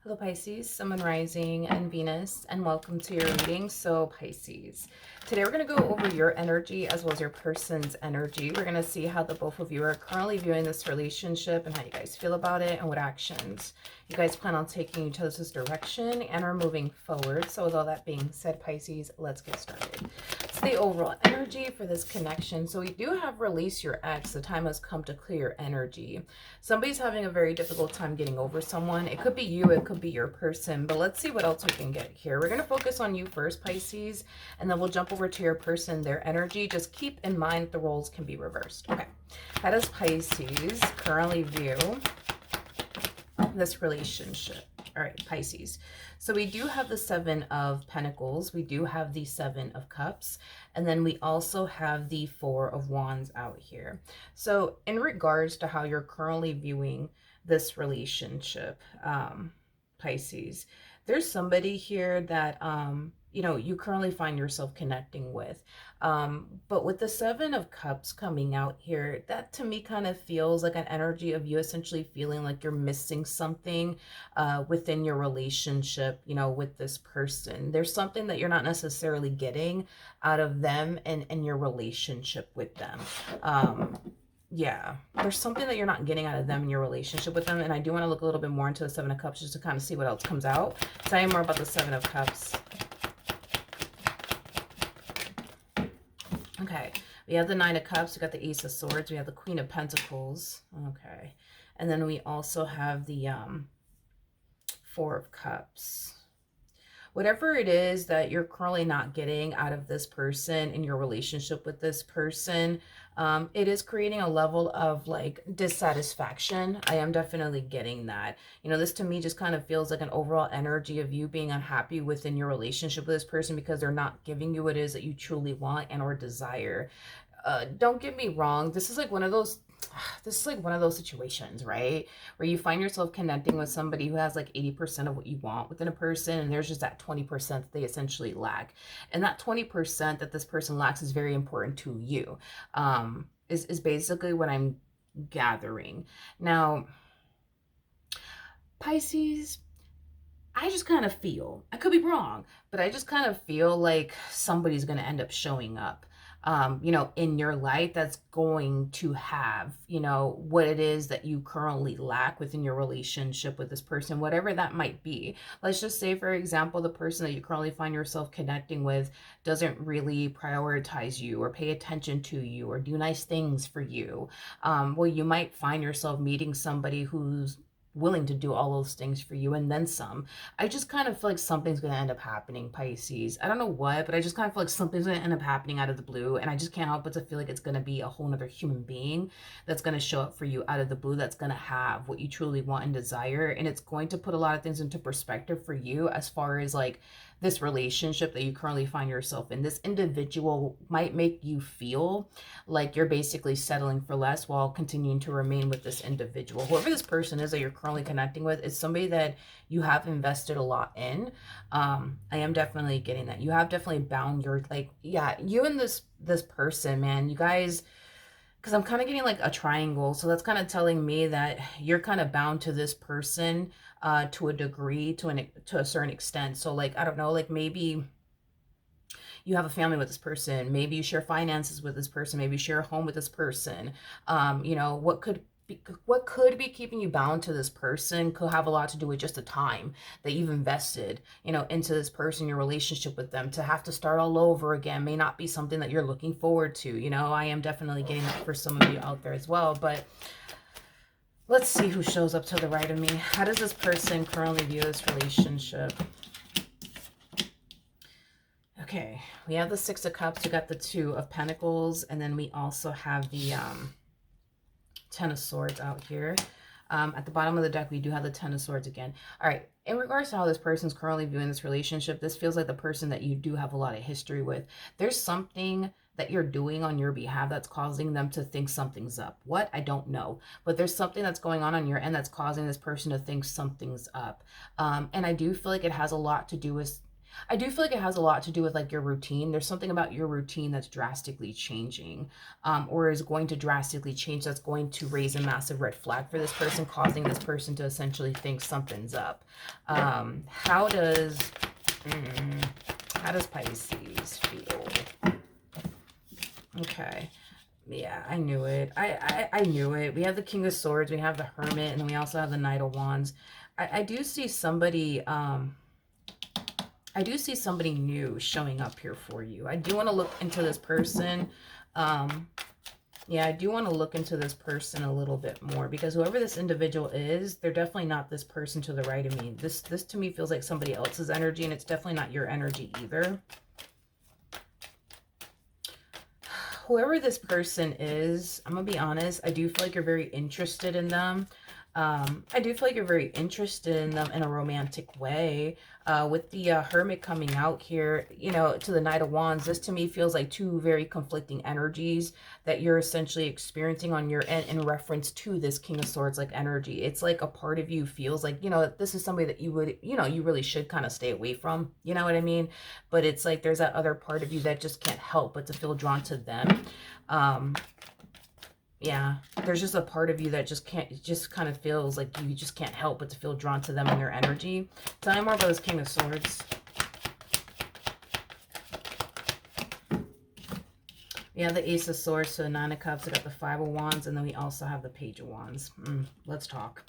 Hello Pisces, Sun, Moon, Rising, and Venus, and welcome to your reading. So Pisces, today we're going to go over your energy as well as your person's energy. We're going to see how the both of you are currently viewing this relationship and how you guys feel about it and what actions you guys plan on taking each other's direction and are moving forward. So with all that being said, Pisces, let's get started. It's the overall energy for this connection. So we do have release your ex. The time has come to clear your energy. Somebody's having a very difficult time getting over someone. It could be you, it could be your person, but let's see what else we can get here. We're going to focus on you first, Pisces, and then we'll jump over to your person, their energy. Just keep in mind the roles can be reversed. Okay, how does Pisces currently view this relationship? All right, Pisces. So we do have the Seven of Pentacles. We do have the Seven of Cups. And then we also have the Four of Wands out here. So in regards to how you're currently viewing this relationship, Pisces, there's somebody here that, you currently find yourself connecting with. But with the Seven of Cups coming out here, that to me kind of feels like an energy of you essentially feeling like you're missing something within your relationship, with this person. There's something that you're not necessarily getting out of them and your relationship with them. Yeah, there's something that you're not getting out of them in your relationship with them. And I do want to look a little bit more into the Seven of Cups just to kind of see what else comes out. Tell you more about the Seven of Cups. Okay, we have the Nine of Cups, we got the Ace of Swords, we have the Queen of Pentacles. Okay, and then we also have the Four of Cups. Whatever it is that you're currently not getting out of this person in your relationship with this person, it is creating a level of like dissatisfaction. I am definitely getting that. This to me just kind of feels like an overall energy of you being unhappy within your relationship with this person because they're not giving you what it is that you truly want and or desire. Don't get me wrong. This is like one of those situations, right? Where you find yourself connecting with somebody who has like 80% of what you want within a person, and there's just that 20% that they essentially lack. And that 20% that this person lacks is very important to you, is basically what I'm gathering. Now, Pisces, I just kind of feel, I could be wrong, but I just kind of feel like somebody's going to end up showing up, in your life that's going to have, what it is that you currently lack within your relationship with this person, whatever that might be. Let's just say, for example, the person that you currently find yourself connecting with doesn't really prioritize you or pay attention to you or do nice things for you. Well, you might find yourself meeting somebody who's willing to do all those things for you and then some. I just kind of feel like something's going to end up happening, Pisces. I don't know what, but I just kind of feel like something's going to end up happening out of the blue. And I just can't help but to feel like it's going to be a whole nother human being that's going to show up for you out of the blue, that's going to have what you truly want and desire. And it's going to put a lot of things into perspective for you as far as like this relationship that you currently find yourself in. This individual might make you feel like you're basically settling for less while continuing to remain with this individual. Whoever this person is that you're currently connecting with is somebody that you have invested a lot in. I am definitely getting that. You have definitely bound your, like, yeah, you and this person, man, you guys, because I'm kind of getting like a triangle. So that's kind of telling me that you're kind of bound to this person to a degree, to a certain extent. So like, I don't know, like maybe you have a family with this person, maybe you share finances with this person, maybe you share a home with this person. What could be keeping you bound to this person could have a lot to do with just the time that you've invested, into this person, your relationship with them. To have to start all over again may not be something that you're looking forward to. I am definitely getting that for some of you out there as well. But let's see who shows up to the right of me. How does this person currently view this relationship? Okay, we have the Six of Cups, we got the Two of Pentacles, and then we also have the Ten of Swords out here. At the bottom of the deck, we do have the Ten of Swords again. All right, in regards to how this person's currently viewing this relationship, this feels like the person that you do have a lot of history with. There's something that you're doing on your behalf that's causing them to think something's up. What? I don't know. But there's something that's going on your end that's causing this person to think something's up. And I do feel like it has a lot to do with I do feel like it has a lot to do with like your routine. There's something about your routine that's drastically changing, or is going to drastically change, that's going to raise a massive red flag for this person, causing this person to essentially think something's up. How does Pisces feel? Okay. Yeah, I knew it. I knew it. We have the King of Swords, we have the Hermit, and then we also have the Knight of Wands. I do see somebody, I do see somebody new showing up here for you. I do want to look into this person. Yeah, I do want to look into this person a little bit more, because whoever this individual is, they're definitely not this person to the right of me. This to me feels like somebody else's energy, and it's definitely not your energy either. Whoever this person is, I'm going to be honest, I do feel like you're very interested in them. I do feel like you're very interested in them in a romantic way. With the Hermit coming out here, you know, to the Knight of Wands, this to me feels like two very conflicting energies that you're essentially experiencing on your end in reference to this King of Swords like energy. It's like a part of you feels like, you know, this is somebody that you would, you know, you really should kind of stay away from, you know what I mean? But it's like there's that other part of you that just can't help but to feel drawn to them. Yeah, there's just a part of you that just can't, it just kind of feels like you just can't help but to feel drawn to them and their energy. Tell me more about this King of Swords. We have the Ace of Swords, so the Nine of Cups, we got the Five of Wands, and then we also have the Page of Wands. Let's talk.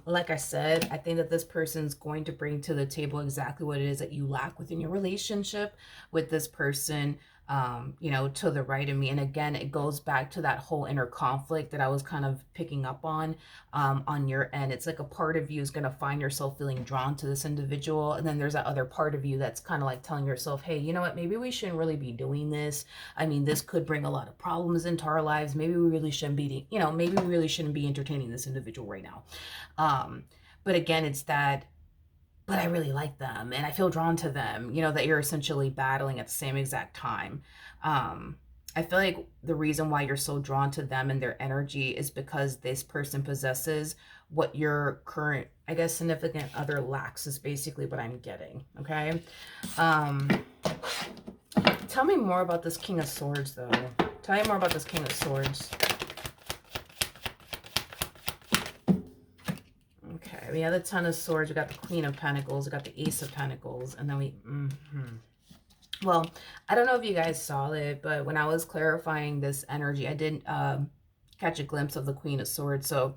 Like I said, I think that this person's going to bring to the table exactly what it is that you lack within your relationship with this person. You know, to the right of me. And again, it goes back to that whole inner conflict that I was kind of picking up on your end. It's like a part of you is going to find yourself feeling drawn to this individual. And then there's that other part of you that's kind of like telling yourself, hey, you know what, maybe we shouldn't really be doing this. I mean, this could bring a lot of problems into our lives. Maybe we really shouldn't be, you know, maybe we really shouldn't be entertaining this individual right now. But again, it's that, but I really like them and I feel drawn to them, you know, that you're essentially battling at the same exact time. I feel like the reason why you're so drawn to them and their energy is because this person possesses what your current, I guess, significant other lacks, is basically what I'm getting. Okay. Tell me more about this King of Swords, though. Tell me more about this King of Swords. Okay, we have the Ten of Swords, we got the Queen of Pentacles, we got the Ace of Pentacles, and then we... Well, I don't know if you guys saw it, but when I was clarifying this energy, I did catch a glimpse of the Queen of Swords. So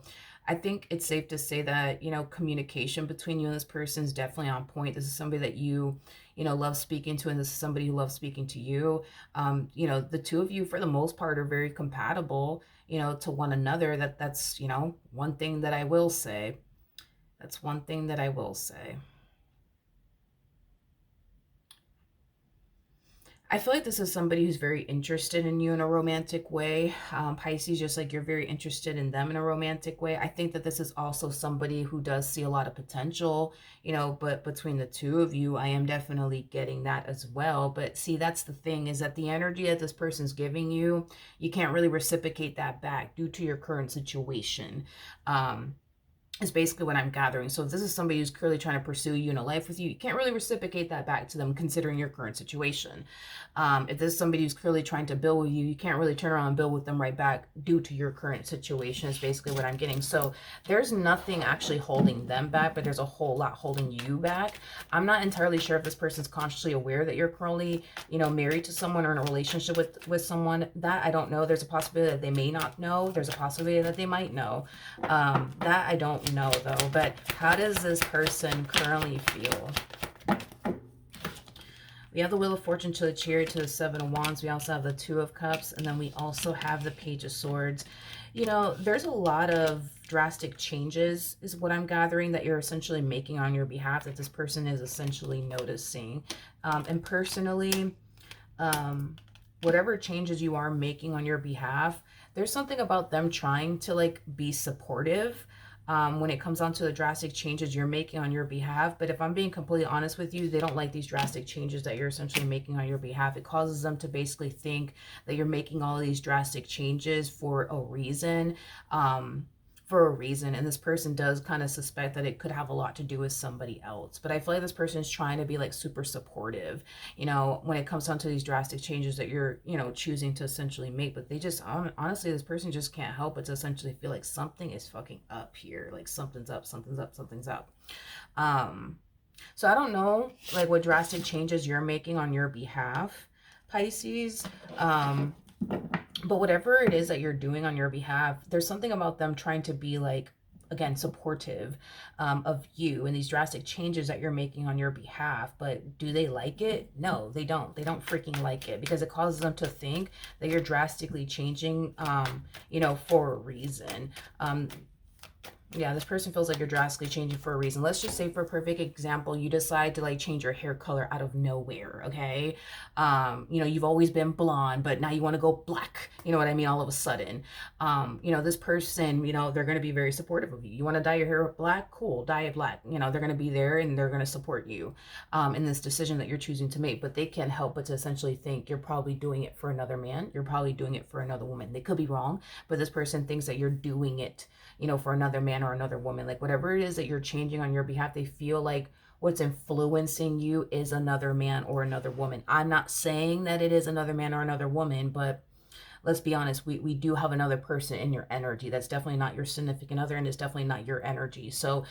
I think it's safe to say that, you know, communication between you and this person is definitely on point. This is somebody that you know, love speaking to, and this is somebody who loves speaking to you. You know, the two of you, for the most part, are very compatible, you know, to one another. That's, you know, one thing that I will say. That's one thing that I will say. I feel like this is somebody who's very interested in you in a romantic way. Pisces, just like you're very interested in them in a romantic way. I think that this is also somebody who does see a lot of potential, you know, but between the two of you, I am definitely getting that as well. But see, that's the thing, is that the energy that this person's giving you, you can't really reciprocate that back due to your current situation. Is basically what I'm gathering. So if this is somebody who's clearly trying to pursue you in a life with you, you can't really reciprocate that back to them considering your current situation. If this is somebody who's clearly trying to build with you, you can't really turn around and build with them right back due to your current situation, is basically what I'm getting. So there's nothing actually holding them back, but there's a whole lot holding you back. I'm not entirely sure if this person's consciously aware that you're currently, you know, married to someone or in a relationship with someone. That I don't know. There's a possibility that they may not know. There's a possibility that they might know. That I don't know though. But how does this person currently feel? We have the Wheel of Fortune to the Chariot to the Seven of Wands. We also have the Two of Cups, and then we also have the Page of Swords. You know, there's a lot of drastic changes is what I'm gathering that you're essentially making on your behalf, that this person is essentially noticing. And personally, whatever changes you are making on your behalf, there's something about them trying to like be supportive when it comes down to the drastic changes you're making on your behalf. But if I'm being completely honest with you, they don't like these drastic changes that you're essentially making on your behalf. It causes them to basically think that you're making all of these drastic changes for a reason, for a reason, and this person does kind of suspect that it could have a lot to do with somebody else. But I feel like this person is trying to be like super supportive, you know, when it comes down to these drastic changes that you're, you know, choosing to essentially make. But they just honestly, this person just can't help but to essentially feel like something is fucking up here, like something's up, something's up, something's up. So I don't know like what drastic changes you're making on your behalf, Pisces. But whatever it is that you're doing on your behalf, there's something about them trying to be like, again, supportive of you and these drastic changes that you're making on your behalf. But do they like it? No, they don't. They don't freaking like it, because it causes them to think that you're drastically changing, you know, for a reason. Yeah, this person feels like you're drastically changing for a reason. Let's just say, for a perfect example, you decide to like change your hair color out of nowhere, okay? You know, you've always been blonde, but now you want to go black. You know what I mean? All of a sudden. You know, this person, you know, they're going to be very supportive of you. You want to dye your hair black? Cool, dye it black. You know, they're going to be there and they're going to support you in this decision that you're choosing to make. But they can't help but to essentially think you're probably doing it for another man. You're probably doing it for another woman. They could be wrong, but this person thinks that you're doing it, you know, for another man or another woman. Like whatever it is that you're changing on your behalf, they feel like what's influencing you is another man or another woman. I'm not saying that it is another man or another woman, but let's be honest, we do have another person in your energy. That's definitely not your significant other, and it's definitely not your energy. So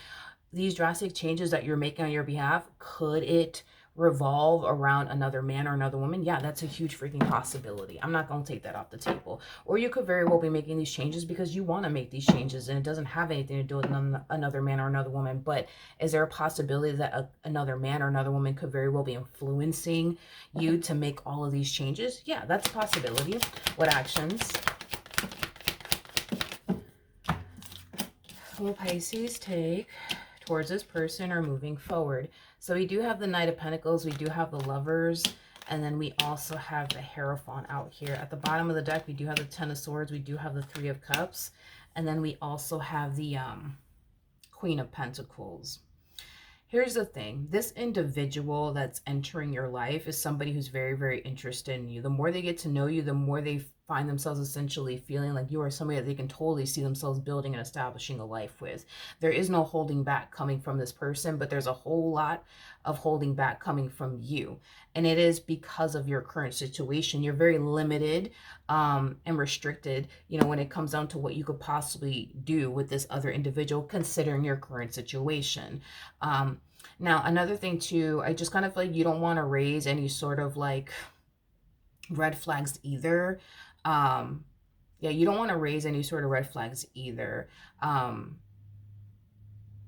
these drastic changes that you're making on your behalf, could it revolve around another man or another woman? Yeah, that's a huge freaking possibility. I'm not going to take that off the table. Or you could very well be making these changes because you want to make these changes and it doesn't have anything to do with another man or another woman. But is there a possibility that another man or another woman could very well be influencing you to make all of these changes? Yeah, that's a possibility. What actions will Pisces take towards this person or moving forward? So we do have the Knight of Pentacles, we do have the Lovers, and then we also have the Hierophant out here. At the bottom of the deck, we do have the Ten of Swords, we do have the Three of Cups, and then we also have the Queen of Pentacles. Here's the thing. This individual that's entering your life is somebody who's very, very interested in you. The more they get to know you, the more they find themselves essentially feeling like you are somebody that they can totally see themselves building and establishing a life with. There is no holding back coming from this person, but there's a whole lot of holding back coming from you. And it is because of your current situation. You're very limited and restricted, you know, when it comes down to what you could possibly do with this other individual, considering your current situation. Now, another thing too, I just kind of feel like you don't want to raise any sort of like red flags either. Yeah, you don't want to raise any sort of red flags either.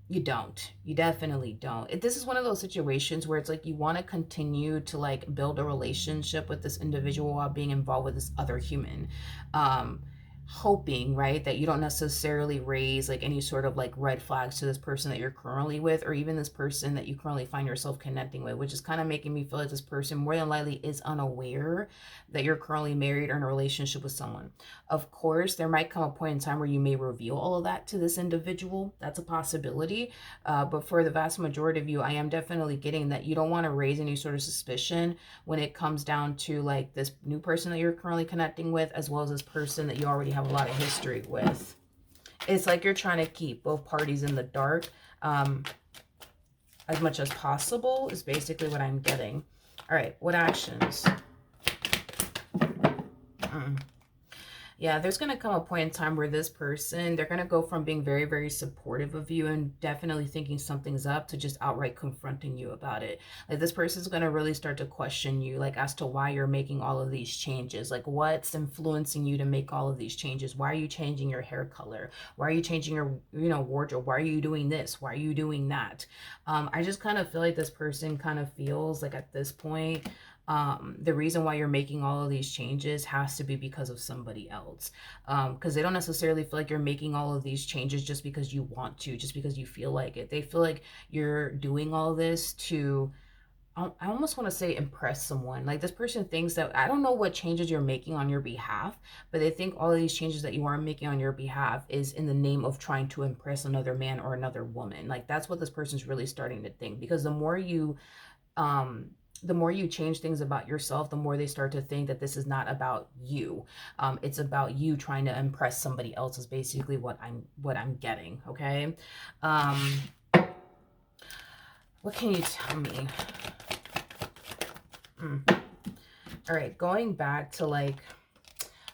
You don't. You definitely don't. This is one of those situations where it's like you want to continue to like build a relationship with this individual while being involved with this other human. Hoping, right, that you don't necessarily raise like any sort of like red flags to this person that you're currently with, or even this person that you currently find yourself connecting with, which is kind of making me feel like this person more than likely is unaware that you're currently married or in a relationship with someone. Of course, there might come a point in time where you may reveal all of that to this individual. That's a possibility. But for the vast majority of you, I am definitely getting that you don't want to raise any sort of suspicion when it comes down to like this new person that you're currently connecting with, as well as this person that you already have a lot of history with. It's like you're trying to keep both parties in the dark as much as possible is basically what I'm getting. All right, what actions? Yeah, there's going to come a point in time where this person, they're going to go from being very, very supportive of you and definitely thinking something's up to just outright confronting you about it. Like this person's going to really start to question you, like as to why you're making all of these changes. Like what's influencing you to make all of these changes? Why are you changing your hair color? Why are you changing your, you know, wardrobe? Why are you doing this? Why are you doing that? I just kind of feel like this person kind of feels like at this point, the reason why you're making all of these changes has to be because of somebody else, because they don't necessarily feel like you're making all of these changes just because you want to, just because you feel like it. They feel like you're doing all this to, I almost want to say, impress someone. Like this person thinks that, I don't know what changes you're making on your behalf, but they think all of these changes that you are making on your behalf is in the name of trying to impress another man or another woman. Like that's what this person's really starting to think, because the more you the more you change things about yourself, the more they start to think that this is not about you. It's about you trying to impress somebody else is basically what I'm getting. Okay. Um, what can you tell me? All right. Going back to like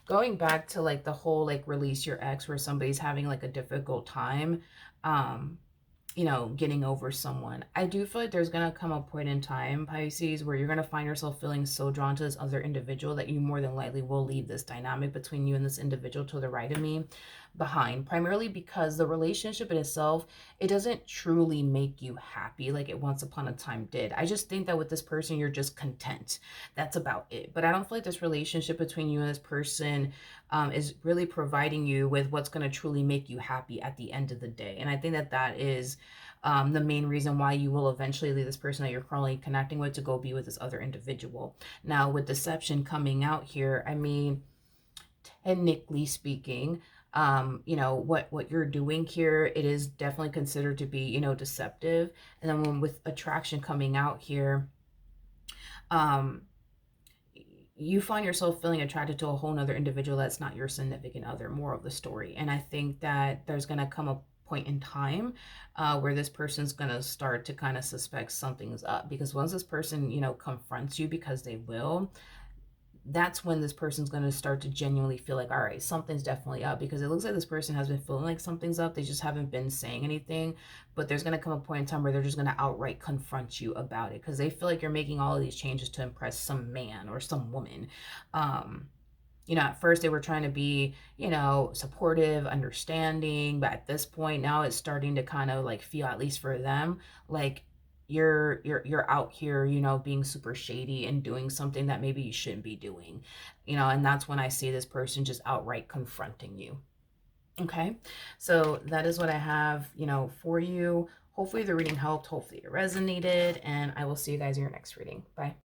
the whole like release your ex where somebody's having like a difficult time. Um, you know, getting over someone. I do feel like there's going to come a point in time, Pisces, where you're going to find yourself feeling so drawn to this other individual that you more than likely will leave this dynamic between you and this individual to the right of me behind, primarily because the relationship in itself, it doesn't truly make you happy like it once upon a time did. I just think that with this person, you're just content. That's about it. But I don't feel like this relationship between you and this person is really providing you with what's going to truly make you happy at the end of the day. And I think that that is the main reason why you will eventually leave this person that you're currently connecting with to go be with this other individual. Now, with deception coming out here, I mean, technically speaking, you know, what you're doing here, it is definitely considered to be, you know, deceptive. And then when with attraction coming out here, um, you find yourself feeling attracted to a whole nother individual that's not your significant other, more of the story. And I think that there's going to come a point in time where this person's going to start to kind of suspect something's up, because once this person, you know, confronts you, because they will, that's when this person's going to start to genuinely feel like, all right, something's definitely up, because it looks like this person has been feeling like something's up. They just haven't been saying anything, but there's going to come a point in time where they're just going to outright confront you about it, because they feel like you're making all of these changes to impress some man or some woman. You know, at first they were trying to be, you know, supportive, understanding, but at this point now it's starting to kind of like feel, at least for them, like you're out here, you know, being super shady and doing something that maybe you shouldn't be doing, you know. And that's when I see this person just outright confronting you. Okay, so that is what I have, you know, for you. Hopefully the reading helped, hopefully it resonated, and I will see you guys in your next reading. Bye.